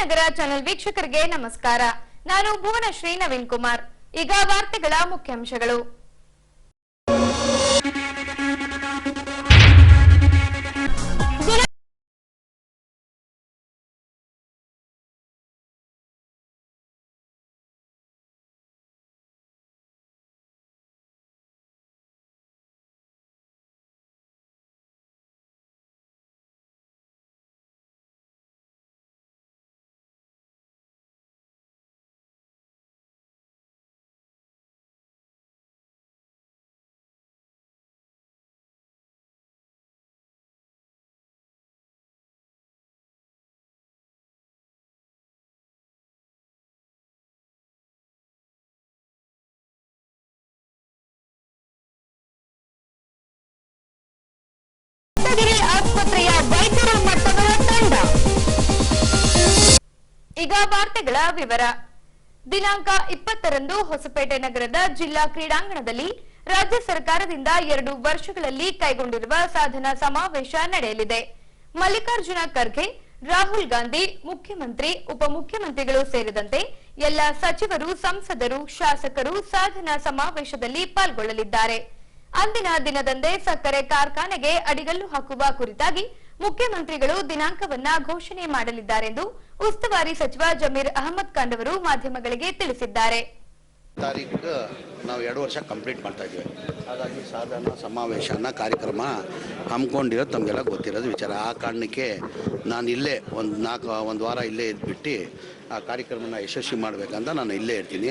Vijayanagara channel ವೀಕ್ಷಕರಿಗೆ ನಮಸ್ಕಾರ. ನಾನು ಭುವನಶ್ರೀ ನವೀನ್ ಕುಮಾರ್. ಈಗ ವಾರ್ತೆಗಳ ಮುಖ್ಯಾಂಶಗಳು. ಆಸ್ಪತ್ರೆಯ ವೈದ್ಯರ ಮಟ್ಟಗಳ ತಂಡ. ಈಗ ವಾರ್ತೆಗಳ ವಿವರ. ದಿನಾಂಕ 20ರಂದು ಹೊಸಪೇಟೆ ನಗರದ ಜಿಲ್ಲಾ ಕ್ರೀಡಾಂಗಣದಲ್ಲಿ ರಾಜ್ಯ ಸರ್ಕಾರದಿಂದ 2 ವರ್ಷಗಳಲ್ಲಿ ಕೈಗೊಂಡಿರುವ ಸಾಧನಾ ಸಮಾವೇಶ ನಡೆಯಲಿದೆ. ಮಲ್ಲಿಕಾರ್ಜುನ ಖರ್ಗೆ, ರಾಹುಲ್ ಗಾಂಧಿ, ಮುಖ್ಯಮಂತ್ರಿ, ಉಪಮುಖ್ಯಮಂತ್ರಿಗಳು ಸೇರಿದಂತೆ ಎಲ್ಲ ಸಚಿವರು, ಸಂಸದರು, ಶಾಸಕರು ಸಾಧನಾ ಸಮಾವೇಶದಲ್ಲಿ ಪಾಲ್ಗೊಳ್ಳಲಿದ್ದಾರೆ. ಅಂದಿನ ದಿನದಂದೇ ಸಕ್ಕರೆ ಕಾರ್ಖಾನೆಗೆ ಅಡಿಗಲ್ಲು ಹಾಕುವ ಕುರಿತಾಗಿ ಮುಖ್ಯಮಂತ್ರಿಗಳು ದಿನಾಂಕವನ್ನ ಘೋಷಣೆ ಮಾಡಲಿದ್ದಾರೆಂದು ಉಸ್ತುವಾರಿ ಸಚಿವ ಜಮೀರ್ ಅಹಮದ್ ಖಾನ್ ಅವರು ಮಾಧ್ಯಮಗಳಿಗೆ ತಿಳಿಸಿದ್ದಾರೆ. ತಾರೀಕು ನಾವು 2 ವರ್ಷ ಕಂಪ್ಲೀಟ್ ಮಾಡ್ತಾ ಇದ್ದೀವಿ. ಹಾಗಾಗಿ ಸಾಧನಾ ಸಮಾವೇಶನ ಕಾರ್ಯಕ್ರಮ ಹಮ್ಮಿಕೊಂಡಿರೋದು ತಮಗೆಲ್ಲ ಗೊತ್ತಿರೋದು ವಿಚಾರ. ಆ ಕಾರಣಕ್ಕೆ ನಾನು ಇಲ್ಲೇ ಒಂದು ವಾರ ಇಲ್ಲೇ ಇದ್ಬಿಟ್ಟು ಆ ಕಾರ್ಯಕ್ರಮನ ಯಶಸ್ವಿ ಮಾಡಬೇಕಂತ ನಾನು ಇಲ್ಲೇ ಇರ್ತೀನಿ.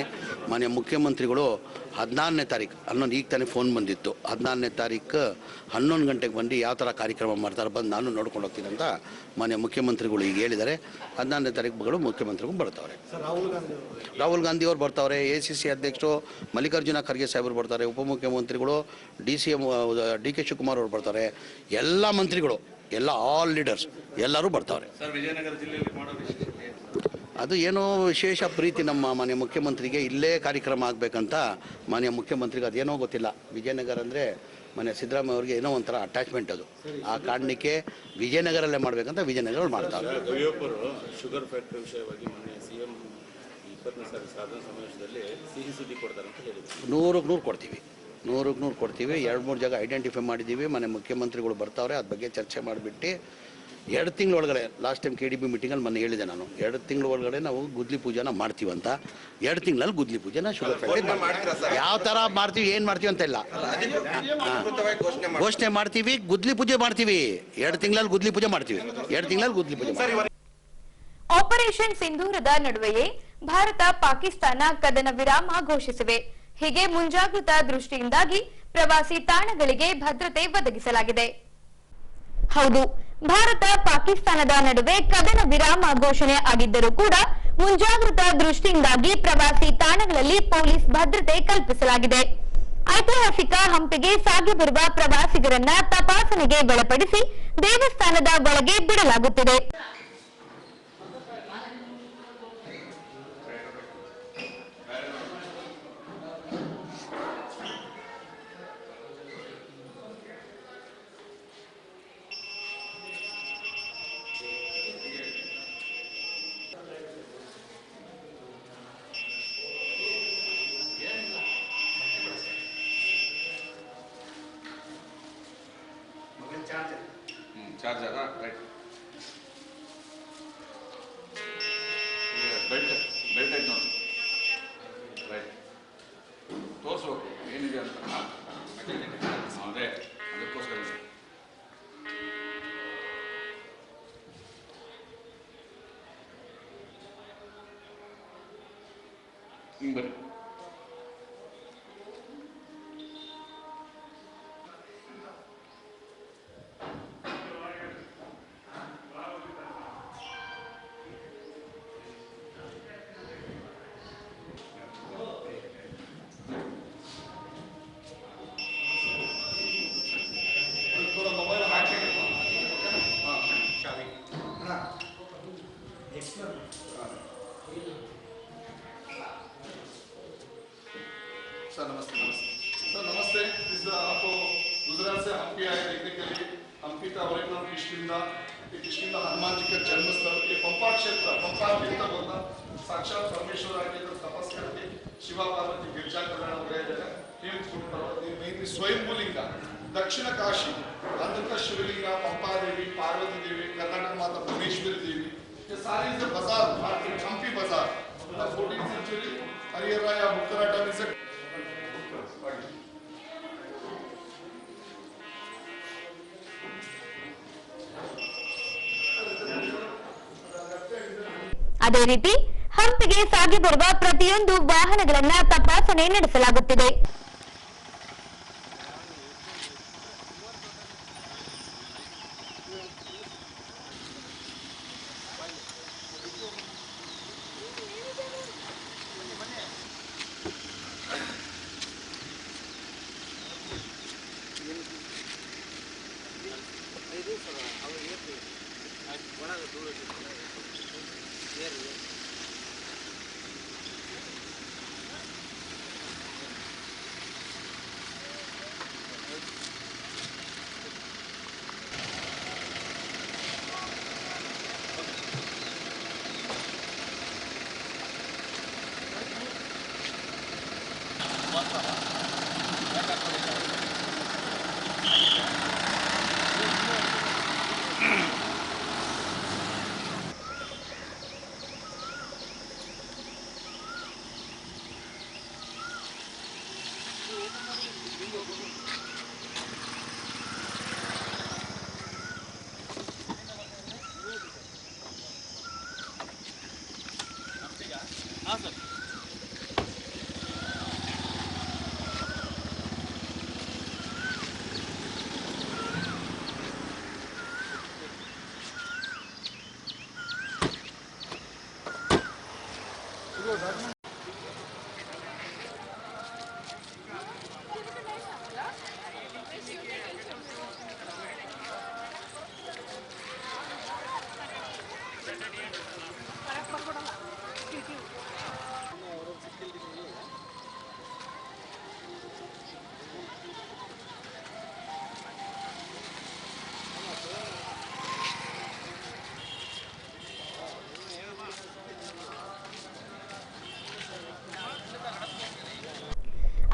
ಮಾನ್ಯ ಮುಖ್ಯಮಂತ್ರಿಗಳು 14ನೇ ತಾರೀಕು 11 ಈಗ ತಾನೇ ಫೋನ್ ಬಂದಿತ್ತು. 14ನೇ ತಾರೀಕು 11 ಗಂಟೆಗೆ ಬಂದು ಯಾವ ಥರ ಕಾರ್ಯಕ್ರಮ ಮಾಡ್ತಾರೆ ಬಂದು ನಾನು ನೋಡ್ಕೊಂಡು ಹೋಗ್ತೀನಿ ಅಂತ ಮಾನ್ಯ ಮುಖ್ಯಮಂತ್ರಿಗಳು ಈಗ ಹೇಳಿದ್ದಾರೆ. 14ನೇ ತಾರೀಕುಗಳು ಮುಖ್ಯಮಂತ್ರಿಗಳು ಬರ್ತಾವ್ರೆ. ರಾಹುಲ್ ಗಾಂಧಿ ಅವರು ಬರ್ತಾವ್ರೆ, ACC ಅಧ್ಯಕ್ಷರು ಮಲ್ಲಿಕಾರ್ಜುನ ಖರ್ಗೆ ಸಾಹೇಬರು ಬರ್ತಾರೆ, ಉಪಮುಖ್ಯಮಂತ್ರಿಗಳು DCM DK ಶಿವಕುಮಾರ್ ಅವರು ಬರ್ತಾರೆ, ಎಲ್ಲ ಮಂತ್ರಿಗಳು, ಎಲ್ಲ ಆಲ್ ಲೀಡರ್ಸ್ ಎಲ್ಲರೂ ಬರ್ತಾವ್ರೆ. ಅದು ಏನೋ ವಿಶೇಷ ಪ್ರೀತಿ ನಮ್ಮ ಮಾನ್ಯ ಮುಖ್ಯಮಂತ್ರಿಗೆ ಇಲ್ಲೇ ಕಾರ್ಯಕ್ರಮ ಆಗಬೇಕಂತ ಮಾನ್ಯ ಮುಖ್ಯಮಂತ್ರಿಗೆ ಅದೇನೋ ಗೊತ್ತಿಲ್ಲ. ವಿಜಯನಗರ ಅಂದರೆ ಮಾನ್ಯ ಸಿದ್ದರಾಮಯ್ಯ ಅವ್ರಿಗೆ ಏನೋ ಒಂಥರ ಅಟ್ಯಾಚ್ಮೆಂಟ್ ಅದು. ಆ ಕಾರಣಕ್ಕೆ ವಿಜಯನಗರಲ್ಲೇ ಮಾಡಬೇಕಂತ ವಿಜಯನಗರ ಮಾಡ್ತಾರೆ. ಶುಗರ್ ಫ್ಯಾಕ್ಟರಿ ವಿಷಯವಾಗಿ ಮೊನ್ನೆ CM 20ನೇ ಸಾಧನಾ ಸಮಾವೇಶದಲ್ಲಿ ಸಿಹಿ ಸುದ್ದಿ ಕೊಡ್ತಾರೆ ಅಂತ ಹೇಳಿದ್ರು. 100ಕ್ಕೆ 100 ಕೊಡ್ತೀವಿ, 100ಕ್ಕೆ 100 ಕೊಡ್ತೀವಿ. 2-3 ಜಾಗ ಐಡೆಂಟಿಫೈ ಮಾಡಿದ್ದೀವಿ. ಮನೆ ಮುಖ್ಯಮಂತ್ರಿಗಳು ಬರ್ತಾವ್ರೆ, ಅದ್ರ ಬಗ್ಗೆ ಚರ್ಚೆ ಮಾಡಿಬಿಟ್ಟು 2 ತಿಂಗಳ ಒಳಗಡೆ, ಲಾಸ್ಟ್ ಟೈಮ್ KDB ಮೀಟಿಂಗಲ್ಲಿ ಮೊನ್ನೆ ಹೇಳಿದೆ ನಾನು, 2 ತಿಂಗಳ ಒಳಗಡೆ ನಾವು ಗುದ್ಲಿ ಪೂಜೆನ ಮಾಡ್ತೀವಂತ. 2 ತಿಂಗಳಲ್ಲಿ ಗುದ್ಲಿ ಪೂಜೆನ ಶುಗರ್ ಫ್ಯಾಕ್ಟರಿ ಯಾವ ಥರ ಮಾಡ್ತೀವಿ, ಏನು ಮಾಡ್ತೀವಿ ಅಂತ ಇಲ್ಲ ಘೋಷಣೆ ಮಾಡ್ತೀವಿ. ಗುದ್ಲಿ ಪೂಜೆ ಮಾಡ್ತೀವಿ, 2 ತಿಂಗಳಲ್ಲಿ ಗುದ್ಲಿ ಪೂಜೆ ಮಾಡ್ತೀವಿ. 2 ತಿಂಗಳಲ್ಲಿ ಗುದ್ಲಿ ಪೂಜೆ. ಆಪರೇಷನ್ ಸಿಂಧೂರದ ನಡುವೆಯೇ ಭಾರತ ಪಾಕಿಸ್ತಾನ ಕದನ ವಿರಾಮ ಘೋಷಿಸಿವೆ. ಹೀಗೆ ಮುಂಜಾಗ್ರತಾ ದೃಷ್ಟಿಯಿಂದಾಗಿ ಪ್ರವಾಸಿ ತಾಣಗಳಿಗೆ ಭದ್ರತೆ ಒದಗಿಸಲಾಗಿದೆ. ಹೌದು, ಭಾರತ ಪಾಕಿಸ್ತಾನದ ನಡುವೆ ಕದನ ವಿರಾಮ ಘೋಷಣೆ ಆಗಿದ್ದರೂ ಕೂಡ ಮುಂಜಾಗ್ರತಾ ದೃಷ್ಟಿಯಿಂದಾಗಿ ಪ್ರವಾಸಿ ತಾಣಗಳಲ್ಲಿ ಪೊಲೀಸ್ ಭದ್ರತೆ ಕಲ್ಪಿಸಲಾಗಿದೆ. ಐತಿಹಾಸಿಕ ಹಂಪಿಗೆ ಸಾಗಿ ಬರುವ ಪ್ರವಾಸಿಗರನ್ನ ತಪಾಸಣೆಗೆ ಒಳಪಡಿಸಿ ದೇವಸ್ಥಾನದ ಒಳಗೆ ಬಿಡಲಾಗುತ್ತಿದೆ. ಚಾರ್ಜರ್ ರೈಟ್, ಬೆಲ್ಟ್ ಐತೆ ನೋಡಿ, ರೈಟ್ ತೋರಿಸ್ಬೇಕು ಏನಿದೆ ಅಂತ. ಅದೇ ಅದಕ್ಕೋಸ್ಕರ ಹಿಂಗೆ ಬರ್ರಿ. सर नमस्ते। सर नमस्ते। इस आपको गुजरात से हम्पी आए देखने के लिए हम्पी का ओरिजिनल फिश कृष्ण हनुमान जी का जन्म स्थल ये पंपा क्षेत्र, पंपा तीर्थ बोलना साक्षात परमेश्वर आगे तो तपस करके शिवा पार्वती गिरजा कल्याण हो गए जगह हेमकुंड पर्वत मेन स्वयंभूलिंग दक्षिण काशी अंधका शिवलिंग पंपा देवी पार्वती देवी कर्नाटक माता भुवनेश्वरी देवी ये सारी जो बाजार मार्केट हम्पी बाजार 14th century हरिहर मुक्तराटा में से ಅದೇ ರೀತಿ ಹಂಪಿಗೆ ಸಾಗಿ ಬರುವ ಪ್ರತಿಯೊಂದು ವಾಹನಗಳನ್ನ ತಪಾಸಣೆ ನಡೆಸಲಾಗುತ್ತಿದೆ.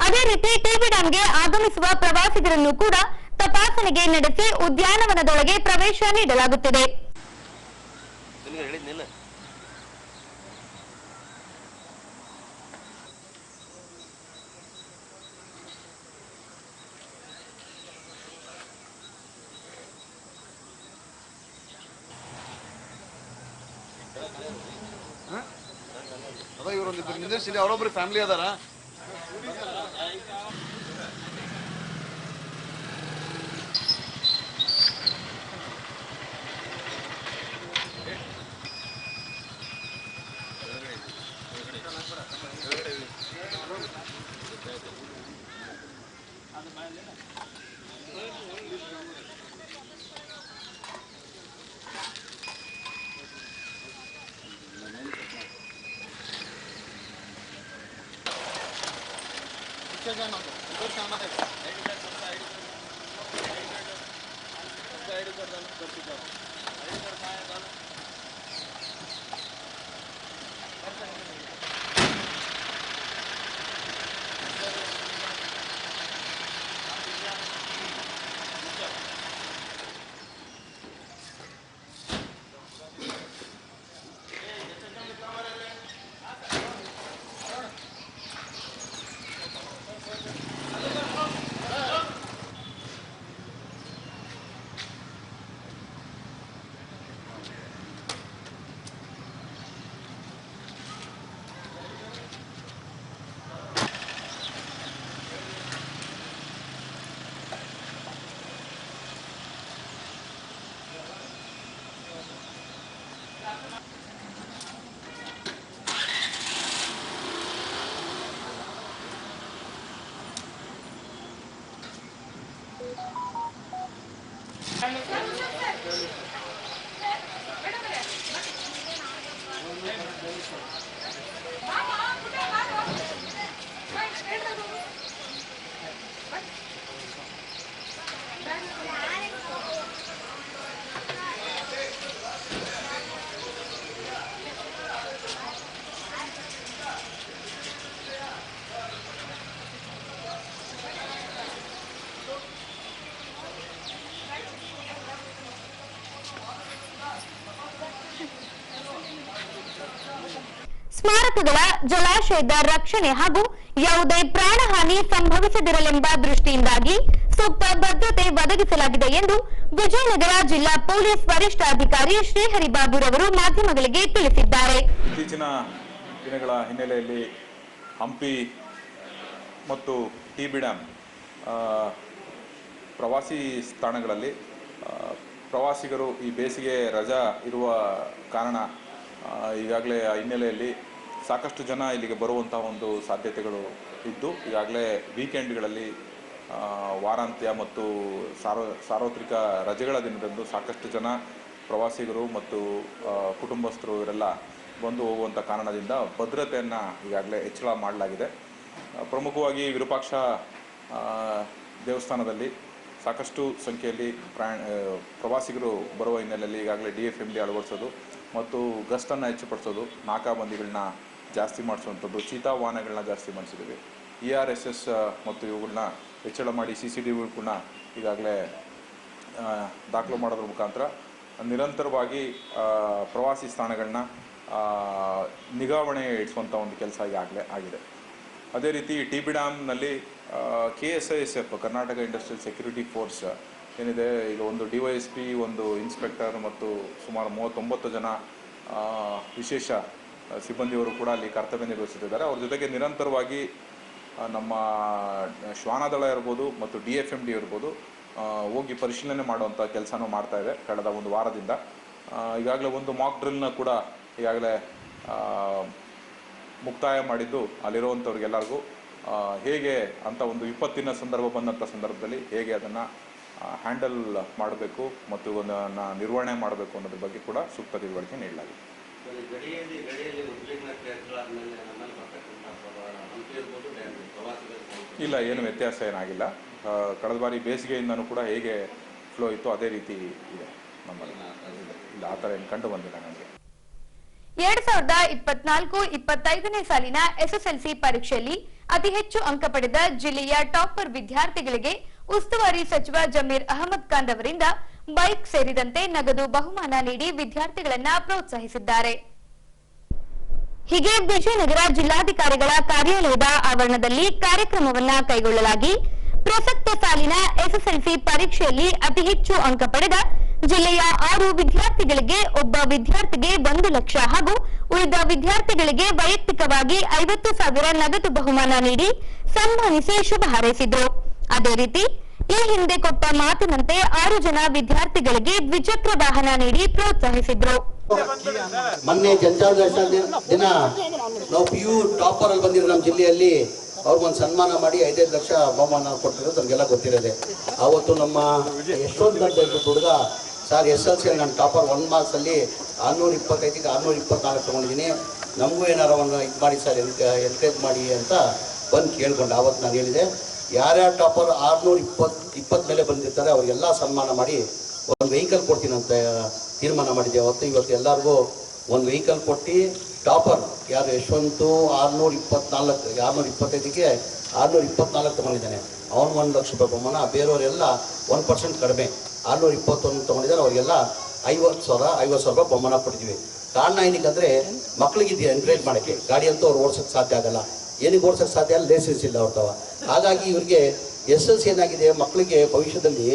ಅದೇ ರೀತಿ ಟಿಬಿ ಡ್ಯಾಂಗೆ ಆಗಮಿಸುವ ಪ್ರವಾಸಿಗರನ್ನು ಕೂಡ ತಪಾಸಣೆಗೆ ನಡೆಸಿ ಉದ್ಯಾನವನದೊಳಗೆ ಪ್ರವೇಶ ನೀಡಲಾಗುತ್ತಿದೆ. ಇವರೊಂದಿಬ್ಬರು ನಿಂದಿರ್ಸಿಲಿ ಅವರೊಬ್ಬರು ಫ್ಯಾಮಿಲಿ ಅದಾರ. ಸ್ಮಾರಕಗಳ ಜಲಾಶಯದ ರಕ್ಷಣೆ ಹಾಗೂ ಯಾವುದೇ ಪ್ರಾಣಹಾನಿ ಸಂಭವಿಸದಿರಲೆಂಬ ದೃಷ್ಟಿಯಿಂದಾಗಿ ಸೂಕ್ತ ಭದ್ರತೆ ಒದಗಿಸಲಾಗಿದೆ ಎಂದು ವಿಜಯನಗರ ಜಿಲ್ಲಾ ಪೊಲೀಸ್ ವರಿಷ್ಠಾಧಿಕಾರಿ ಶ್ರೀಹರಿಬಾಬುರವರು ಮಾಧ್ಯಮಗಳಿಗೆ ತಿಳಿಸಿದ್ದಾರೆ. ಇತ್ತೀಚಿನ ದಿನಗಳ ಹಿನ್ನೆಲೆಯಲ್ಲಿ ಹಂಪಿ ಮತ್ತು ಟಿ.ಬಿ. ಡ್ಯಾಮ್ ಪ್ರವಾಸಿ ತಾಣಗಳಲ್ಲಿ ಪ್ರವಾಸಿಗರು ಈ ಬೇಸಿಗೆ ರಜಾ ಇರುವ ಕಾರಣ ಈಗಾಗಲೇ ಹಿನ್ನೆಲೆಯಲ್ಲಿ ಸಾಕಷ್ಟು ಜನ ಇಲ್ಲಿಗೆ ಬರುವಂಥ ಒಂದು ಸಾಧ್ಯತೆಗಳು ಇದ್ದು ಈಗಾಗಲೇ ವೀಕೆಂಡ್ಗಳಲ್ಲಿ ವಾರಾಂತ್ಯ ಮತ್ತು ಸಾರ್ವತ್ರಿಕ ರಜೆಗಳ ದಿನದಂದು ಸಾಕಷ್ಟು ಜನ ಪ್ರವಾಸಿಗರು ಮತ್ತು ಕುಟುಂಬಸ್ಥರು ಇವರೆಲ್ಲ ಬಂದು ಹೋಗುವಂಥ ಕಾರಣದಿಂದ ಭದ್ರತೆಯನ್ನು ಈಗಾಗಲೇ ಹೆಚ್ಚಳ ಮಾಡಲಾಗಿದೆ. ಪ್ರಮುಖವಾಗಿ ವಿರೂಪಾಕ್ಷ ದೇವಸ್ಥಾನದಲ್ಲಿ ಸಾಕಷ್ಟು ಸಂಖ್ಯೆಯಲ್ಲಿ ಪ್ರವಾಸಿಗರು ಬರುವ ಹಿನ್ನೆಲೆಯಲ್ಲಿ ಈಗಾಗಲೇ DFMD ಅಳವಡಿಸೋದು ಮತ್ತು ಗಸ್ತನ್ನು ಹೆಚ್ಚುಪಡಿಸೋದು, ನಾಕಾಬಂದಿಗಳನ್ನ ಜಾಸ್ತಿ ಮಾಡಿಸುವಂಥದ್ದು, ಚೀತಾ ವಾಹನಗಳನ್ನ ಜಾಸ್ತಿ ಮಾಡಿಸಿದ್ದೀವಿ. ERSS ಮತ್ತು ಇವುಗಳನ್ನ ಹೆಚ್ಚಳ ಮಾಡಿ CCTVಗಳನ್ನ ಈಗಾಗಲೇ ದಾಖಲು ಮಾಡೋದ್ರ ಮುಖಾಂತರ ನಿರಂತರವಾಗಿ ಪ್ರವಾಸಿ ತಾಣಗಳನ್ನ ನಿಗಾವಣೆ ಇಡಿಸುವಂಥ ಒಂದು ಕೆಲಸ ಈಗಾಗಲೇ ಆಗಿದೆ. ಅದೇ ರೀತಿ ಟಿ.ಬಿ. ಡ್ಯಾಮ್ನಲ್ಲಿ KSISF Karnataka industrial security force ಏನಿದೆ, ಈಗ ಒಂದು DYSP, ಒಂದು ಇನ್ಸ್ಪೆಕ್ಟರ್ ಮತ್ತು ಸುಮಾರು 39 ಜನ ವಿಶೇಷ ಸಿಬ್ಬಂದಿಯವರು ಕೂಡ ಅಲ್ಲಿ ಕರ್ತವ್ಯ ನಿರ್ವಹಿಸುತ್ತಿದ್ದಾರೆ. ಅವ್ರ ಜೊತೆಗೆ ನಿರಂತರವಾಗಿ ನಮ್ಮ ಶ್ವಾನದಳ ಇರ್ಬೋದು ಮತ್ತು DFMD ಇರ್ಬೋದು ಹೋಗಿ ಪರಿಶೀಲನೆ ಮಾಡುವಂಥ ಕೆಲಸನೂ ಮಾಡ್ತಾ ಇದೆ. ಕಳೆದ ಒಂದು ವಾರದಿಂದ ಈಗಾಗಲೇ ಒಂದು ಮಾಕ್ ಡ್ರಿಲ್ನ ಕೂಡ ಈಗಾಗಲೇ ಮುಕ್ತಾಯ ಮಾಡಿದ್ದು ಅಲ್ಲಿರುವಂಥವ್ರಿಗೆಲ್ಲರಿಗೂ ಹೇಗೆ ಅಂತ ಒಂದು ವಿಪತ್ತಿನ ಸಂದರ್ಭ ಬಂದಂಥ ಸಂದರ್ಭದಲ್ಲಿ ಹೇಗೆ ಅದನ್ನು ಹ್ಯಾಂಡಲ್ ಮಾಡಬೇಕು ಮತ್ತು ಅದನ್ನು ನಿರ್ವಹಣೆ ಮಾಡಬೇಕು ಅನ್ನೋದ್ರ ಬಗ್ಗೆ ಕೂಡ ಸೂಕ್ತ ತಿಳುವಳಿಕೆ ನೀಡಲಾಗಿದೆ. ಇಲ್ಲ, ಏನು ವ್ಯತ್ಯಾಸ ಏನಾಗಿಲ್ಲ. ಕಳೆದ ಬಾರಿ ಬೇಸಿಗೆಯಿಂದನೂ ಕೂಡ ಹೇಗೆ ಫ್ಲೋ ಇತ್ತು ಅದೇ ರೀತಿ ಇದೆ ನಮ್ಮಲ್ಲಿ. ಇಲ್ಲ, ಆ ಥರ ಏನು ಕಂಡು ಬಂದಿಲ್ಲ ನನಗೆ. 2024-25ನೇ ಸಾಲಿನ SSLC ಪರೀಕ್ಷೆಯಲ್ಲಿ ಅತಿ ಹೆಚ್ಚು ಅಂಕ ಪಡೆದ ಜಿಲ್ಲೆಯ ಟಾಪರ್ ವಿದ್ಯಾರ್ಥಿಗಳಿಗೆ ಉಸ್ತುವಾರಿ ಸಚಿವ ಜಮೀರ್ ಅಹಮದ್ ಖಾನ್ ಅವರಿಂದ ಬೈಕ್ ಸೇರಿದಂತೆ ನಗದು ಬಹುಮಾನ ನೀಡಿ ವಿದ್ಯಾರ್ಥಿಗಳನ್ನ ಪ್ರೋತ್ಸಾಹಿಸಿದ್ದಾರೆ. ಹೀಗೆ ವಿಜಯನಗರ ಜಿಲ್ಲಾಧಿಕಾರಿಗಳ ಕಾರ್ಯಾಲಯದ ಆವರಣದಲ್ಲಿ ಕಾರ್ಯಕ್ರಮವನ್ನ ಕೈಗೊಳ್ಳಲಾಗಿ ಪ್ರಸಕ್ತ ಸಾಲಿನ SSLC ಪರೀಕ್ಷೆಯಲ್ಲಿ ಅತಿ ಹೆಚ್ಚು ಅಂಕ ಪಡೆದ ಜಿಲ್ಲೆಯ 6 ವಿದ್ಯಾರ್ಥಿಗಳಿಗೆ ಒಬ್ಬ ವಿದ್ಯಾರ್ಥಿಗೆ 1 ಲಕ್ಷ ಹಾಗೂ ಉಳಿದ ವಿದ್ಯಾರ್ಥಿಗಳಿಗೆ ವೈಯಕ್ತಿಕವಾಗಿ 50,000 ನಗದು ಬಹುಮಾನ ನೀಡಿ ಸನ್ಮಾನಿಸಿ ಶುಭ ಹಾರೈಸಿದ್ರು. ಅದೇ ರೀತಿ ಈ ಹಿಂದೆ ಕೊಟ್ಟ ಮಾತಿನಂತೆ 6 ಜನ ವಿದ್ಯಾರ್ಥಿಗಳಿಗೆ ದ್ವಿಚಕ್ರ ವಾಹನ ನೀಡಿ ಪ್ರೋತ್ಸಾಹಿಸಿದ್ರು. ಮೊನ್ನೆ ಜನತಾ ದಿನ ನಾವು PU ಟಾಪರ್ ಅಲ್ಲಿ ಬಂದಿರೋ ನಮ್ಮ ಜಿಲ್ಲೆಯಲ್ಲಿ ಅವ್ರಿಗೊಂದು ಸನ್ಮಾನ ಮಾಡಿ 5 ಲಕ್ಷ ಬಹುಮಾನ ಕೊಟ್ಟಿರೋದು ನಮಗೆಲ್ಲ ಗೊತ್ತಿರೋದೆ. ಅವತ್ತು ನಮ್ಮ ಯಶವಂತ್ ಅಂತ ಹೇಳ್ಬಿಟ್ಟು ಹುಡುಗ, ಸರ್ SSLC ನಾನು ಟಾಪರ್ 1 ಮಾರ್ಕ್ಸ್ ಅಲ್ಲಿ 625ಗೆ 624 ತೊಗೊಂಡಿದ್ದೀನಿ, ನಮಗೂ ಏನಾರ ಒಂದು ಇದು ಮಾಡಿ ಸರ್ ಎನ್ಕರೇಜ್ ಮಾಡಿ ಅಂತ ಬಂದು ಕೇಳ್ಕೊಂಡು ಆವತ್ತು ನಾನು ಹೇಳಿದೆ, ಯಾರ್ಯಾರು ಟಾಪರ್ 620 ಮೇಲೆ ಬಂದಿರ್ತಾರೆ ಅವ್ರಿಗೆಲ್ಲ ಸನ್ಮಾನ ಮಾಡಿ ಒಂದು ವೆಹಿಕಲ್ ಕೊಡ್ತೀನಿ ಅಂತ ತೀರ್ಮಾನ ಮಾಡಿದ್ದೆ. ಇವತ್ತು ಎಲ್ಲರಿಗೂ ಒಂದು ವೆಹಿಕಲ್ ಕೊಟ್ಟು ಟಾಪರ್ ಯಾರು ಯಶವಂತು 625ಗೆ 624 ತೊಗೊಂಡಿದ್ದಾನೆ, ಅವನು 1 ಲಕ್ಷ ರೂಪಾಯಿ ಬಹುಮಾನ. ಬೇರೆಯವರೆಲ್ಲ 1% ಕಡಿಮೆ 621 ತೊಗೊಂಡಿದ್ದಾರೆ, ಅವರಿಗೆಲ್ಲ 50,000 ರೂಪಾಯಿ ಬಹುಮಾನ ಕೊಟ್ಟಿದ್ದೀವಿ. ಕಾರಣ ಏನಕ್ಕಂದರೆ ಮಕ್ಕಳಿಗೆ ಎನ್ಕರೇಜ್ ಮಾಡೋಕ್ಕೆ, ಗಾಡಿ ಅಂತೂ ಅವ್ರು ಓಡಿಸೋಕ್ಕೆ ಸಾಧ್ಯ ಆಗಲ್ಲ, ಏನಿಗೆ ಓಡಿಸೋಕ್ಕೆ ಸಾಧ್ಯ ಅಲ್ಲ, ಲೈಸೆನ್ಸ್ ಇಲ್ಲ ಅವ್ರ ತವ. ಹಾಗಾಗಿ ಇವ್ರಿಗೆ SSLC ಏನಾಗಿದೆ, ಮಕ್ಕಳಿಗೆ ಭವಿಷ್ಯದಲ್ಲಿ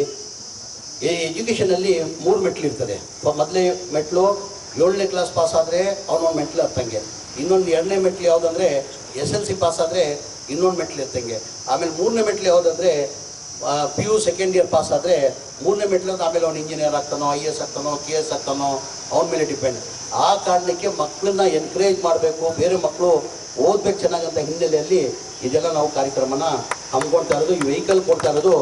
ಎಜುಕೇಷನಲ್ಲಿ 3 ಮೆಟ್ಲು ಇರ್ತದೆ. ಮೊದಲೇ ಮೆಟ್ಲು 7ನೇ ಕ್ಲಾಸ್ ಪಾಸ್ ಆದರೆ ಅವನೊಂದು ಮೆಟ್ಲು ಹತ್ತಂಗೆ, ಇನ್ನೊಂದು 2ನೇ ಮೆಟ್ಲು ಯಾವುದಂದರೆ SSLC ಪಾಸ್ ಆದರೆ ಇನ್ನೊಂದು ಮೆಟ್ಲು ಎತ್ತಂಗೆ, ಆಮೇಲೆ 3ನೇ ಮೆಟ್ಲು ಯಾವುದಂದರೆ PU ಸೆಕೆಂಡ್ ಇಯರ್ ಪಾಸ್ ಆದರೆ 3ನೇ ಮೆಟ್ಲು ಆಮೇಲೆ ಅವ್ನು ಇಂಜಿನಿಯರ್ ಆಗ್ತಾನೋ, IAS ಆಗ್ತಾನೋ, KS ಆಗ್ತಾನೋ, ಅವನ ಮೇಲೆ ಡಿಪೆಂಡ್. ಆ ಕಾರಣಕ್ಕೆ ಮಕ್ಕಳನ್ನ ಎನ್ಕರೇಜ್ ಮಾಡಬೇಕು, ಬೇರೆ ಮಕ್ಕಳು ಓದ್ಬೇಕು ಚೆನ್ನಾಗಂತ ಹಿನ್ನೆಲೆಯಲ್ಲಿ ಇದೆಲ್ಲ ನಾವು ಕಾರ್ಯಕ್ರಮನ ಹಮ್ಮಿಕೊಳ್ತಾ ಇರೋದು. ಈ ವೆಹಿಕಲ್ ಕೊಡ್ತಾ ಇರೋದು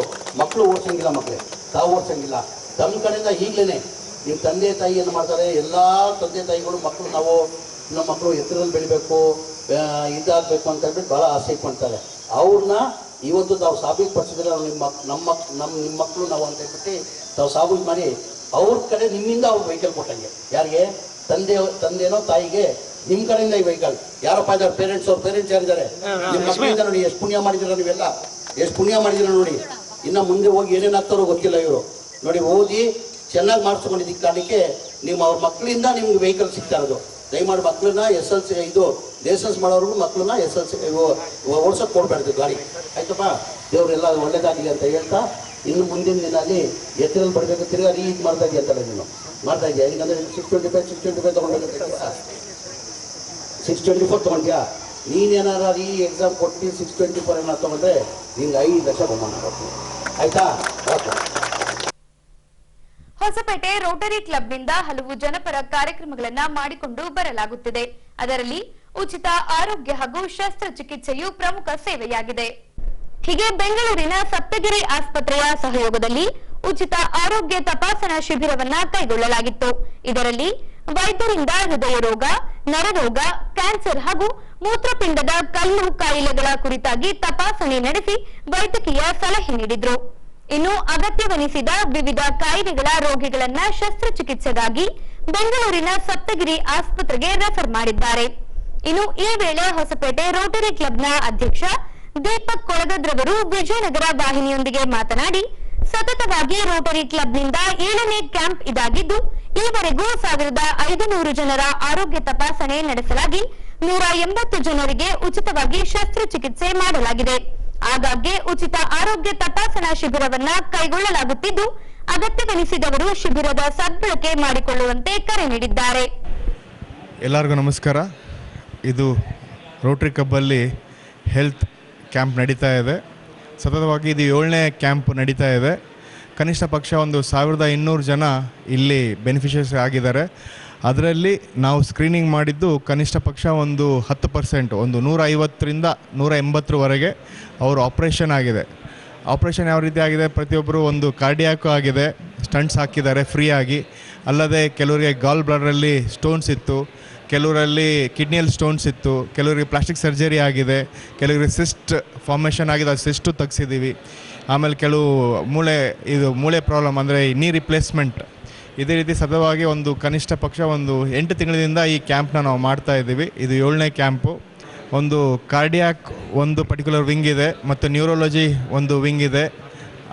ಮಕ್ಕಳು ಓಡಿಸಂಗಿಲ್ಲ, ಮಕ್ಕಳೇ ತಾವು ಓಡಿಸಂಗಿಲ್ಲ. ತಮ್ಮ ಕಡೆಯಿಂದ ಈಗಲೇ ನಿಮ್ಮ ತಂದೆ ತಾಯಿ ಏನು ಮಾಡ್ತಾರೆ, ಎಲ್ಲ ತಂದೆ ತಾಯಿಗಳು ಮಕ್ಕಳು ನಾವು ನಮ್ಮ ಮಕ್ಕಳು ಎತ್ತರದಲ್ಲಿ ಬೆಳಿಬೇಕು, ಇದಾಗಬೇಕು ಅಂತ ಹೇಳ್ಬಿಟ್ಟು ಭಾಳ ಆಸೆ ಇಟ್ಕೊಳ್ತಾರೆ. ಅವ್ರನ್ನ ಇವತ್ತು ತಾವು ಸಾಬೀತುಪಡಿಸಿದ್ರೆ ನಮ್ಮ ಮಕ್ಕಳು ನಾವು ಅಂತ ಹೇಳ್ಬಿಟ್ಟು ತಾವು ಸಾಬೀತು ಮಾಡಿ ಅವ್ರ ಕಡೆ ನಿಮ್ಮಿಂದ ಅವ್ರು ವೆಹಿಕಲ್ ಕೊಟ್ಟಂಗೆ. ಯಾರಿಗೆ ತಂದೆನೋ ತಾಯಿಗೆ ನಿಮ್ಮ ಕಡೆಯಿಂದ ಈ ವೆಹಿಕಲ್ ಯಾರಪ್ಪ ಇದ್ದಾರೆ, ಪೇರೆಂಟ್ಸ್ ಯಾರಿದ್ದಾರೆ ನಿಮ್ಮ ಮಕ್ಕಳಿಂದ ನೋಡಿ ಎಷ್ಟು ಪುಣ್ಯ ಮಾಡಿದಿರ, ನೀವೆಲ್ಲ ಎಷ್ಟು ಪುಣ್ಯ ಮಾಡಿದಿರ ನೋಡಿ. ಇನ್ನು ಮುಂದೆ ಹೋಗಿ ಏನೇನಾಗ್ತಾರೋ ಗೊತ್ತಿಲ್ಲ. ಇವರು ನೋಡಿ ಓದಿ ಚೆನ್ನಾಗಿ ಮಾಡಿಸ್ಕೊಂಡಿದ್ದಕ್ಕೆ ಕಾರಣಕ್ಕೆ ನಿಮ್ಮ ಅವ್ರ ಮಕ್ಕಳಿಂದ ನಿಮ್ಗೆ ವೆಹಿಕಲ್ ಸಿಗ್ತಾ ಇರೋದು. ದಯಮಾಡಿ ಮಕ್ಕಳನ್ನ SLC ಇದು ಲೈಸೆನ್ಸ್ ಮಾಡೋರ್ಗು ಮಕ್ಕಳನ್ನ SLC ಓಡ್ಸೋಕೆ ಕೊಡಬಾರ್ದು ಗಾಡಿ, ಆಯ್ತಪ್ಪ. ದೇವರೆಲ್ಲ ಒಳ್ಳೇದಾಗಲಿ ಅಂತ ಹೇಳ್ತಾ, ಇನ್ನು ಮುಂದಿನ ದಿನ ಅಲ್ಲಿ ಎತ್ತರಲ್ಲಿ ಬರಬೇಕು. ತಿರ್ಗಾ ಇದು ಮಾಡ್ತಾ ಇದೆಯಾ ಅಂತಲ್ಲ, ನೀನು ಮಾಡ್ತಾ ಇದೆಯಾ? ಈಗಂದ್ರೆ 625 ತೊಗೊಂಡೋಗ್ಬೇಕು, 624 ತೊಗೊಂಡ್ಯಾ? ನೀನೇನಾರ ಈ ಎಕ್ಸಾಮ್ ಕೊಟ್ಟು 624 ಏನಾರು ತೊಗೊಂಡ್ರೆ ನಿಂಗೆ 5 ಲಕ್ಷ ಬಹುಮಾನ ಕೊಡ್ತೀನಿ, ಆಯ್ತಾ? ಹೊಸಪೇಟೆ ರೋಟರಿ ಕ್ಲಬ್ನಿಂದ ಹಲವು ಜನಪರ ಕಾರ್ಯಕ್ರಮಗಳನ್ನ ಮಾಡಿಕೊಂಡು ಬರಲಾಗುತ್ತಿದೆ. ಅದರಲ್ಲಿ ಉಚಿತ ಆರೋಗ್ಯ ಹಾಗೂ ಶಸ್ತ್ರಚಿಕಿತ್ಸೆಯು ಪ್ರಮುಖ ಸೇವೆಯಾಗಿದೆ. ಹೀಗೆ ಬೆಂಗಳೂರಿನ ಸಪ್ತಗಿರಿ ಆಸ್ಪತ್ರೆಯ ಸಹಯೋಗದಲ್ಲಿ ಉಚಿತ ಆರೋಗ್ಯ ತಪಾಸಣಾ ಶಿಬಿರವನ್ನ ಕೈಗೊಳ್ಳಲಾಗಿತ್ತು. ಇದರಲ್ಲಿ ವೈದ್ಯರಿಂದ ಹೃದಯ ರೋಗ, ನರರೋಗ, ಕ್ಯಾನ್ಸರ್ ಹಾಗೂ ಮೂತ್ರಪಿಂಡದ ಕಲ್ಲು ಕಾಯಿಲೆಗಳ ಕುರಿತಾಗಿ ತಪಾಸಣೆ ನಡೆಸಿ ವೈದ್ಯಕೀಯ ಸಲಹೆ ನೀಡಿದ್ರು. ಇನ್ನು ಅಗತ್ಯವೆನಿಸಿದ ವಿವಿಧ ಕಾಯಿಲೆಗಳ ರೋಗಿಗಳನ್ನ ಶಸ್ತ್ರಚಿಕಿತ್ಸೆಗಾಗಿ ಬೆಂಗಳೂರಿನ ಸಪ್ತಗಿರಿ ಆಸ್ಪತ್ರೆಗೆ ರೆಫರ್ ಮಾಡಿದ್ದಾರೆ. ಇನ್ನು ಈ ವೇಳೆ ಹೊಸಪೇಟೆ ರೋಟರಿ ಕ್ಲಬ್ನ ಅಧ್ಯಕ್ಷ ದೀಪಕ್ ಕೊಳಗದ್ರವರು ವಿಜಯನಗರ ವಾಹಿನಿಯೊಂದಿಗೆ ಮಾತನಾಡಿ, ಸತತವಾಗಿ ರೋಟರಿ ಕ್ಲಬ್ನಿಂದ 7ನೇ ಕ್ಯಾಂಪ್ ಇದಾಗಿದ್ದು, ಈವರೆಗೂ 1500 ಜನರ ಆರೋಗ್ಯ ತಪಾಸಣೆ ನಡೆಸಲಾಗಿ 180 ಜನರಿಗೆ ಉಚಿತವಾಗಿ ಶಸ್ತ್ರಚಿಕಿತ್ಸೆ ಮಾಡಲಾಗಿದೆ. ಆಗಾಗ್ಗೆ ಉಚಿತ ಆರೋಗ್ಯ ತಪಾಸಣಾ ಶಿಬಿರವನ್ನ ಕೈಗೊಳ್ಳಲಾಗುತ್ತಿದ್ದು, ಅಗತ್ಯವೆನಿಸಿದವರು ಶಿಬಿರದ ಸದ್ಬಳಕೆ ಮಾಡಿಕೊಳ್ಳುವಂತೆ ಕರೆ ನೀಡಿದ್ದಾರೆ. ಎಲ್ಲರಿಗೂ ನಮಸ್ಕಾರ. ಇದು ರೋಟರಿ ಕ್ಲಬ್ಬಲ್ಲಿ ಹೆಲ್ತ್ ಕ್ಯಾಂಪ್ ನಡೀತಾ ಇದೆ. ಸತತವಾಗಿ ಇದು 7ನೇ ಕ್ಯಾಂಪ್ ನಡೀತಾ ಇದೆ. ಕನಿಷ್ಠ ಪಕ್ಷ ಒಂದು 1200 ಜನ ಇಲ್ಲಿ ಬೆನಿಫಿಷರೀಸ್ ಆಗಿದ್ದಾರೆ. ಅದರಲ್ಲಿ ನಾವು ಸ್ಕ್ರೀನಿಂಗ್ ಮಾಡಿದ್ದು ಕನಿಷ್ಠ ಪಕ್ಷ ಒಂದು 10%, ಒಂದು 150ರಿಂದ 180ರವರೆಗೆ ಅವರು ಆಪ್ರೇಷನ್ ಆಗಿದೆ. ಆಪ್ರೇಷನ್ ಯಾವ ರೀತಿ ಆಗಿದೆ? ಪ್ರತಿಯೊಬ್ಬರು ಒಂದು ಕಾರ್ಡಿಯಾಕು ಆಗಿದೆ, ಸ್ಟಂಟ್ಸ್ ಹಾಕಿದ್ದಾರೆ ಫ್ರೀ ಆಗಿ. ಅಲ್ಲದೆ ಕೆಲವರಿಗೆ ಗಾಲ್ ಬ್ಲಾಡರಲ್ಲಿ ಸ್ಟೋನ್ಸ್ ಇತ್ತು, ಕೆಲವರಲ್ಲಿ ಕಿಡ್ನಿಯಲ್ಲಿ ಸ್ಟೋನ್ಸ್ ಇತ್ತು, ಕೆಲವರಿಗೆ ಪ್ಲಾಸ್ಟಿಕ್ ಸರ್ಜರಿ ಆಗಿದೆ, ಕೆಲವರಿಗೆ ಸಿಸ್ಟ್ ಫಾರ್ಮೇಷನ್ ಆಗಿದೆ, ಅದು ಸಿಸ್ಟು ತೆಗ್ಸಿದ್ದೀವಿ. ಆಮೇಲೆ ಕೆಲವು ಮೂಳೆ ಪ್ರಾಬ್ಲಮ್ ಅಂದರೆ ನೀ ರಿಪ್ಲೇಸ್ಮೆಂಟ್. ಇದೇ ರೀತಿ ಸತತವಾಗಿ ಒಂದು ಕನಿಷ್ಠ ಪಕ್ಷ ಒಂದು 8 ತಿಂಗಳಿಂದ ಈ ಕ್ಯಾಂಪ್ನ ನಾವು ಮಾಡ್ತಾ ಇದ್ದೀವಿ. ಇದು 7ನೇ ಕ್ಯಾಂಪು. ಒಂದು ಕಾರ್ಡಿಯಾಕ್ ಒಂದು ಪರ್ಟಿಕ್ಯುಲರ್ ವಿಂಗ್ ಇದೆ, ಮತ್ತು ನ್ಯೂರೋಲಜಿ ಒಂದು ವಿಂಗ್ ಇದೆ,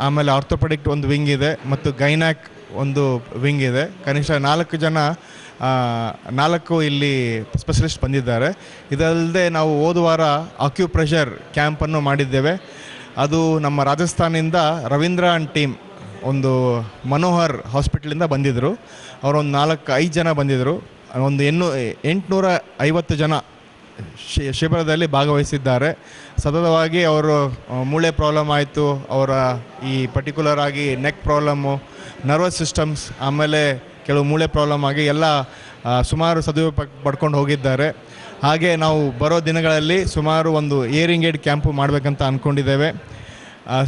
ಆಮೇಲೆ ಆರ್ಥೋಪೆಡಿಕ್ ಒಂದು ವಿಂಗ್ ಇದೆ, ಮತ್ತು ಗೈನಾಕ್ ಒಂದು ವಿಂಗ್ ಇದೆ. ಕನಿಷ್ಠ 4 ಇಲ್ಲಿ ಸ್ಪೆಷಲಿಸ್ಟ್ ಬಂದಿದ್ದಾರೆ. ಇದಲ್ಲದೆ ನಾವು ಹೋದ ವಾರ ಅಕ್ಯುಪ್ರೆಷರ್ ಕ್ಯಾಂಪನ್ನು ಮಾಡಿದ್ದೇವೆ. ಅದು ನಮ್ಮ ರಾಜಸ್ಥಾನಿಂದ ರವೀಂದ್ರ ಅಂಡ್ ಟೀಮ್ ಒಂದು ಮನೋಹರ್ ಹಾಸ್ಪಿಟಲಿಂದ ಬಂದಿದ್ದರು. ಅವರೊಂದು 4-5 ಜನ ಬಂದಿದ್ದರು. ಒಂದು 850 ಜನ ಶಿಬಿರದಲ್ಲಿ ಭಾಗವಹಿಸಿದ್ದಾರೆ. ಸತತವಾಗಿ ಅವರು ಮೂಳೆ ಪ್ರಾಬ್ಲಮ್ ಆಯಿತು, ಅವರ ಈ ಪರ್ಟಿಕ್ಯುಲರ್ ಆಗಿ ನೆಕ್ ಪ್ರಾಬ್ಲಮ್ಮು, ನರ್ವಸ್ ಸಿಸ್ಟಮ್ಸ್, ಆಮೇಲೆ ಕೆಲವು ಮೂಳೆ ಪ್ರಾಬ್ಲಮ್ ಆಗಿ ಎಲ್ಲ ಸುಮಾರು ಸದುಪಯೋಗ ಪಡ್ಕೊಂಡು ಹೋಗಿದ್ದಾರೆ. ಹಾಗೆ ನಾವು ಬರೋ ದಿನಗಳಲ್ಲಿ ಸುಮಾರು ಒಂದು ಇಯರಿಂಗ್ ಏಡ್ ಕ್ಯಾಂಪು ಮಾಡಬೇಕಂತ ಅಂದ್ಕೊಂಡಿದ್ದೇವೆ.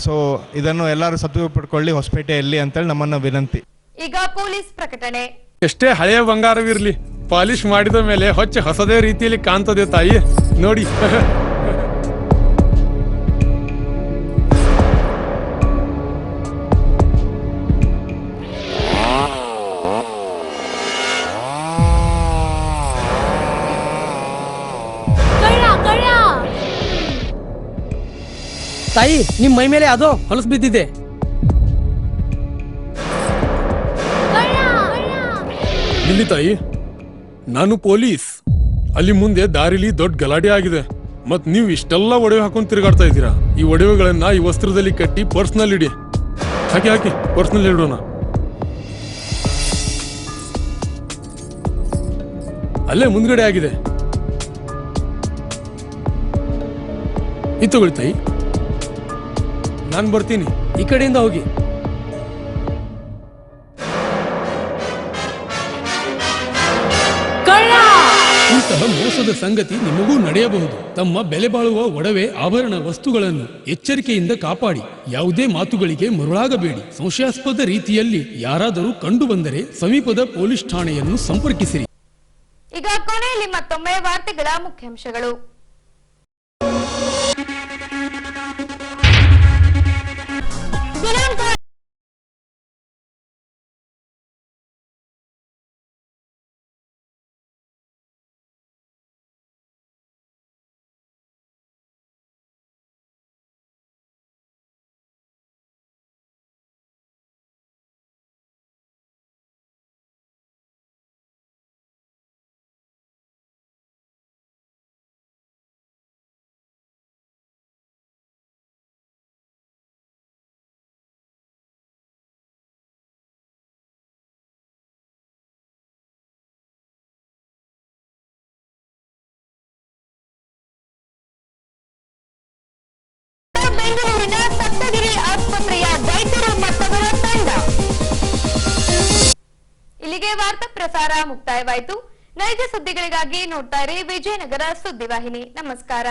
ಸೊ ಇದನ್ನು ಎಲ್ಲರೂ ಸದುಪಯೋಗ ಪಡ್ಕೊಳ್ಳಿ ಹೊಸಪೇಟೆಯಲ್ಲಿ ಅಂತೇಳಿ ನಮ್ಮನ್ನು ವಿನಂತಿ. ಈಗ ಪೊಲೀಸ್ ಪ್ರಕಟಣೆ. ಎಷ್ಟೇ ಹಳೆಯ ಬಂಗಾರವಿರಲಿ, ಪಾಲಿಶ್ ಮಾಡಿದ ಮೇಲೆ ಹೊಸದೇ ರೀತಿಯಲ್ಲಿ ಕಾಣ್ತದೆ ತಾಯಿ, ನೋಡಿ. ತಾಯಿ, ನಿಮ್ ಮೈ ಮೇಲೆ ಅದೋ ಹೊಲಸು ಬಿದ್ದಿದೆ. ಇಲ್ಲಿ ತಾಯಿ, ನಾನು ಪೊಲೀಸ್. ಅಲ್ಲಿ ಮುಂದೆ ದಾರಿಲಿ ದೊಡ್ಡ ಗಲಾಟೆ ಆಗಿದೆ, ಮತ್ ನೀವು ಇಷ್ಟೆಲ್ಲ ಒಡವೆ ಹಾಕೊಂಡು ತಿರುಗಾಡ್ತಾ ಇದ್ದೀರಾ. ಈ ಒಡವೆಗಳನ್ನ ಈ ವಸ್ತ್ರದಲ್ಲಿ ಕಟ್ಟಿ ಪರ್ಸ್ನಲ್ಲಿ ಇಡಿ. ಹಾಕಿ ಪರ್ಸ್ನಲ್ಲಿ ಇಡೋಣ. ಅಲ್ಲೇ ಮುಂದ್ಗಡೆ ಆಗಿದೆ. ಇದು ತಗೊಳ್ಳಿ ತಾಯಿ, ನಾನು ಬರ್ತೀನಿ. ಈ ಕಡೆಯಿಂದ ಹೋಗಿ. ಇಂತಹ ಮೋಸದ ಸಂಗತಿ ನಿಮಗೂ ನಡೆಯಬಹುದು. ತಮ್ಮ ಬೆಲೆ ಬಾಳುವ ಒಡವೆ ಆಭರಣ ವಸ್ತುಗಳನ್ನು ಎಚ್ಚರಿಕೆಯಿಂದ ಕಾಪಾಡಿ. ಯಾವುದೇ ಮಾತುಗಳಿಗೆ ಮರುಳಾಗಬೇಡಿ. ಸಂಶಯಾಸ್ಪದ ರೀತಿಯಲ್ಲಿ ಯಾರಾದರೂ ಕಂಡು ಬಂದರೆ ಸಮೀಪದ ಪೊಲೀಸ್ ಠಾಣೆಯನ್ನು ಸಂಪರ್ಕಿಸಿರಿ. ಈಗ ಕೊನೆಯಲ್ಲಿ ಮತ್ತೊಮ್ಮೆ ವಾರ್ತೆಗಳ ಮುಖ್ಯಾಂಶಗಳು. ಇಲ್ಲಿಗೆ ವಾರ್ತಾ ಪ್ರಸಾರ ಮುಕ್ತಾಯವಾಯಿತು. ನೈಜ ಸುದ್ದಿಗಳಿಗಾಗಿ ನೋಡ್ತಾ ಇರಿ ವಿಜಯನಗರ ಸುದ್ದಿವಾಹಿನಿ. ನಮಸ್ಕಾರ.